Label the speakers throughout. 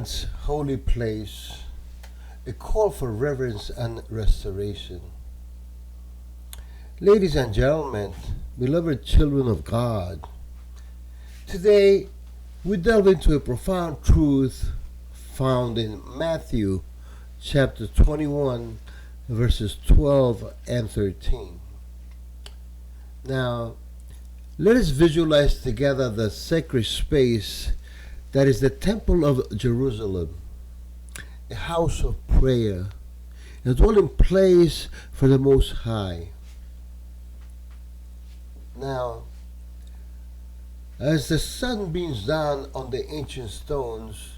Speaker 1: God's holy place, a call for reverence and restoration. Ladies and gentlemen, beloved children of God, today we delve into a profound truth found in Matthew chapter 21, verses 12 and 13. Now, let us visualize together the sacred space that is the Temple of Jerusalem, a house of prayer, a dwelling place for the Most High. Now, as the sun beams down on the ancient stones,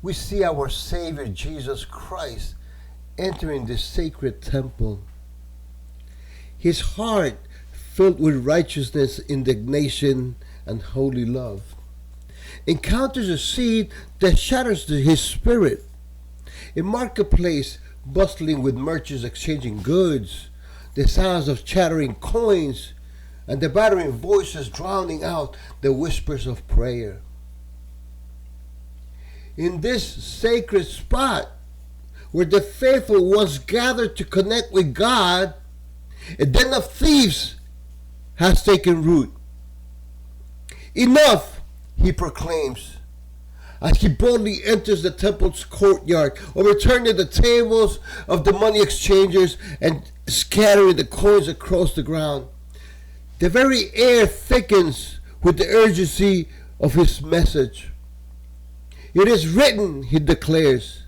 Speaker 1: we see our Savior Jesus Christ entering the sacred temple. His heart filled with righteousness, indignation, and holy love encounters a scene that shatters his spirit. A marketplace bustling with merchants exchanging goods, the sounds of chattering coins, and the battering voices drowning out the whispers of prayer. In this sacred spot, where the faithful once gathered to connect with God, a den of thieves has taken root. Enough, he proclaims, as he boldly enters the temple's courtyard, overturning the tables of the money exchangers and scattering the coins across the ground. The very air thickens with the urgency of his message. It is written, he declares,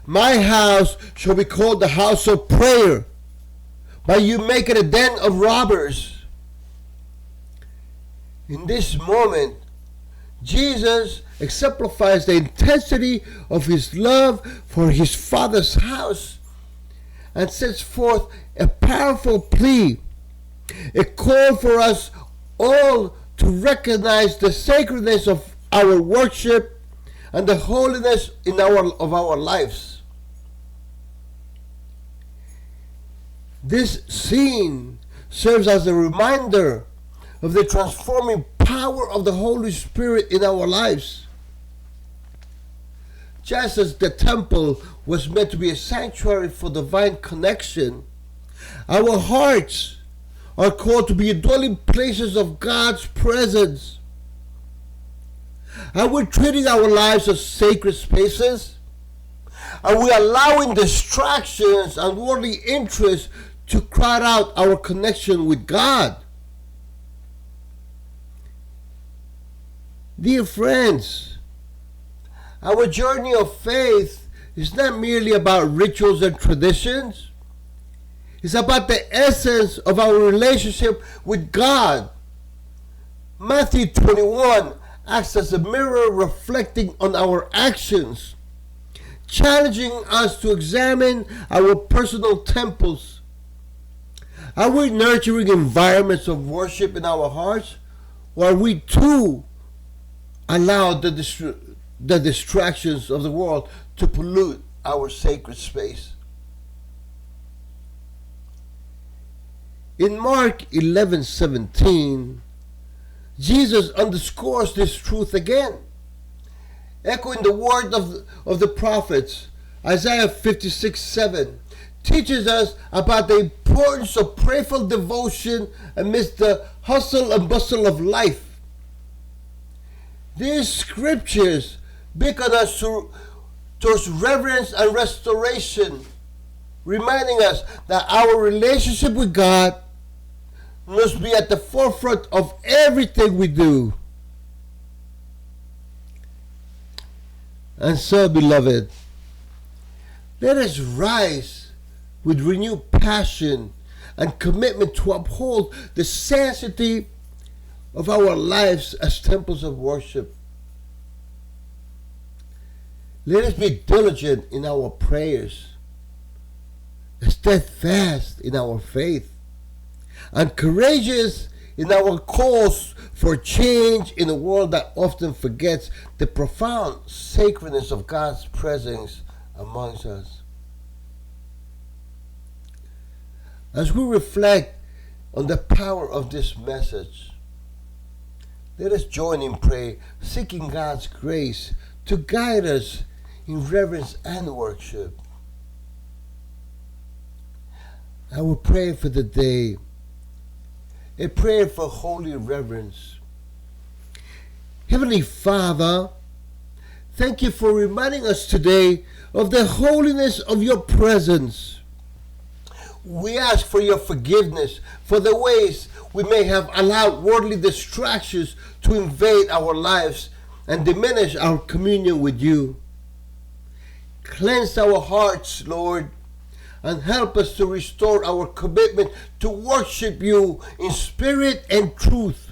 Speaker 1: "My house shall be called the house of prayer, but you make it a den of robbers." In this moment, Jesus exemplifies the intensity of his love for his Father's house and sets forth a powerful plea, a call for us all to recognize the sacredness of our worship and the holiness of our lives. This scene serves as a reminder of the transforming power of the Holy Spirit in our lives. Just as the temple was meant to be a sanctuary for divine connection, our hearts are called to be dwelling places of God's presence. Are we treating our lives as sacred spaces? Are we allowing distractions and worldly interests to crowd out our connection with God? Dear friends, our journey of faith is not merely about rituals and traditions. It's about the essence of our relationship with God. Matthew 21 acts as a mirror reflecting on our actions, challenging us to examine our personal temples. Are we nurturing environments of worship in our hearts, or are we too allow the distractions of the world to pollute our sacred space? In Mark 11:17, Jesus underscores this truth again, echoing the word of the prophets. Isaiah 56:7 teaches us about the importance of prayerful devotion amidst the hustle and bustle of life. These scriptures beckon us towards reverence and restoration, reminding us that our relationship with God must be at the forefront of everything we do. And so, beloved, let us rise with renewed passion and commitment to uphold the sanctity of our lives as temples of worship. Let us be diligent in our prayers, steadfast in our faith, and courageous in our calls for change in a world that often forgets the profound sacredness of God's presence amongst us. As we reflect on the power of this message, let us join in prayer, seeking God's grace to guide us in reverence and worship. I will pray for the day, a prayer for holy reverence. Heavenly Father, thank you for reminding us today of the holiness of your presence. We ask for your forgiveness for the ways we may have allowed worldly distractions to invade our lives and diminish our communion with you. Cleanse our hearts, Lord, and help us to restore our commitment to worship you in spirit and truth.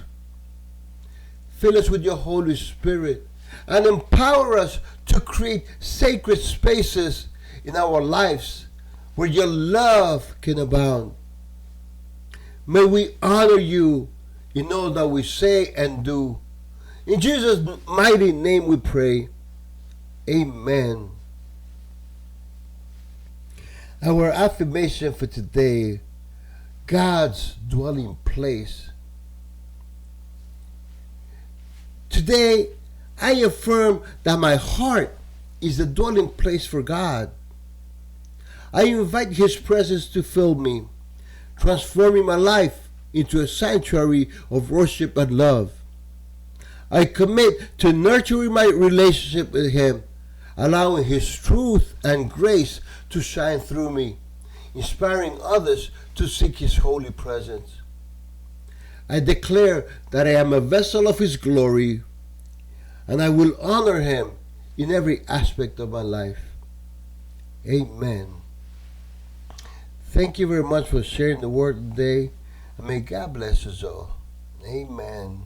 Speaker 1: Fill us with your Holy Spirit and empower us to create sacred spaces in our lives where your love can abound. May we honor you in all that we say and do. In Jesus' mighty name we pray. Amen. Our affirmation for today, God's dwelling place. Today, I affirm that my heart is the dwelling place for God. I invite His presence to fill me, transforming my life into a sanctuary of worship and love. I commit to nurturing my relationship with Him, allowing His truth and grace to shine through me, inspiring others to seek His holy presence. I declare that I am a vessel of His glory, and I will honor Him in every aspect of my life. Amen. Thank you very much for sharing the word today, and may God bless us all. Amen.